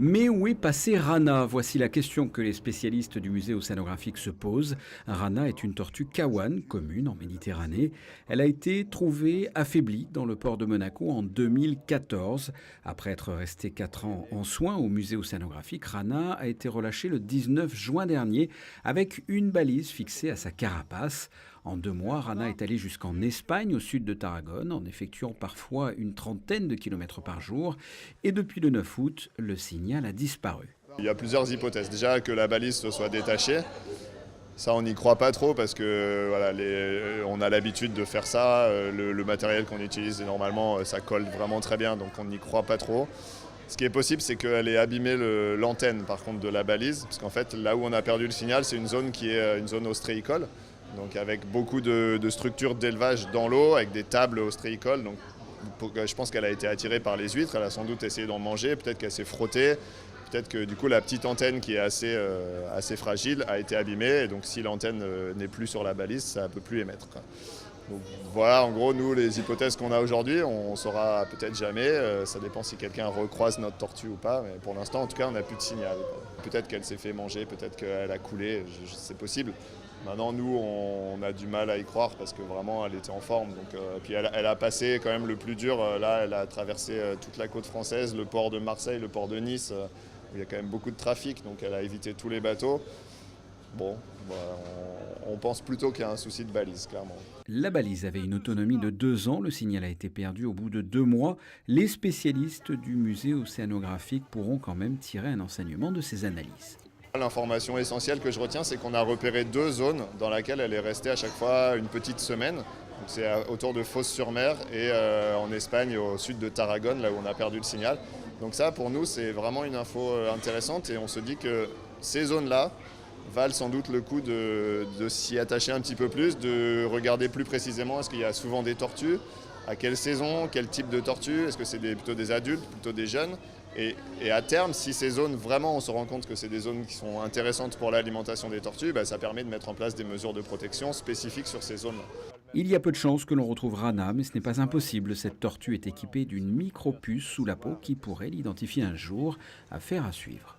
Mais où est passée Rana? Voici la question que les spécialistes du musée océanographique se posent. Rana est une tortue kawan, commune en Méditerranée. Elle a été trouvée affaiblie dans le port de Monaco en 2014. Après être restée 4 ans en soins au musée océanographique, Rana a été relâchée le 19 juin dernier avec une balise fixée à sa carapace. En 2 mois, Rana est allée jusqu'en Espagne, au sud de Tarragone, en effectuant parfois une trentaine de kilomètres par jour. Et depuis le 9 août, le signal a disparu. Il y a plusieurs hypothèses. Déjà que la balise se soit détachée, ça on n'y croit pas trop parce que voilà, on a l'habitude de faire ça. Le matériel qu'on utilise normalement ça colle vraiment très bien, donc on n'y croit pas trop. Ce qui est possible, c'est qu'elle ait abîmé l'antenne par contre de la balise, parce qu'en fait là où on a perdu le signal, c'est une zone qui est une zone ostréicole, donc avec beaucoup de structures d'élevage dans l'eau, avec des tables ostréicoles. Donc je pense qu'elle a été attirée par les huîtres, elle a sans doute essayé d'en manger, peut-être qu'elle s'est frottée, peut-être que du coup la petite antenne qui est assez fragile a été abîmée, et donc si l'antenne n'est plus sur la balise, ça ne peut plus émettre, quoi. Donc voilà, en gros, nous, les hypothèses qu'on a aujourd'hui, on ne saura peut-être jamais. Ça dépend si quelqu'un recroise notre tortue ou pas. Mais pour l'instant, en tout cas, on n'a plus de signal. Peut-être qu'elle s'est fait manger, peut-être qu'elle a coulé, c'est possible. Maintenant, nous, on a du mal à y croire parce que vraiment, elle était en forme. Donc, puis elle a passé quand même le plus dur. Là, elle a traversé toute la côte française, le port de Marseille, le port de Nice, où il y a quand même beaucoup de trafic. Donc, elle a évité tous les bateaux. Bon, voilà, on pense plutôt qu'il y a un souci de balise, clairement. La balise avait une autonomie de 2 ans. Le signal a été perdu au bout de 2 mois. Les spécialistes du musée océanographique pourront quand même tirer un enseignement de ces analyses. L'information essentielle que je retiens, c'est qu'on a repéré 2 zones dans lesquelles elle est restée à chaque fois une petite semaine. Donc c'est autour de Fos-sur-Mer et en Espagne, au sud de Tarragone, là où on a perdu le signal. Donc ça, pour nous, c'est vraiment une info intéressante, et on se dit que ces zones-là valent sans doute le coup de s'y attacher un petit peu plus, de regarder plus précisément est-ce qu'il y a souvent des tortues, à quelle saison, quel type de tortue, est-ce que c'est plutôt des adultes, plutôt des jeunes. Et à terme, si ces zones, vraiment, on se rend compte que c'est des zones qui sont intéressantes pour l'alimentation des tortues, ça permet de mettre en place des mesures de protection spécifiques sur ces zones-là. Il y a peu de chances que l'on retrouve Rana, mais ce n'est pas impossible. Cette tortue est équipée d'une micro-puce sous la peau qui pourrait l'identifier un jour. Affaire à suivre.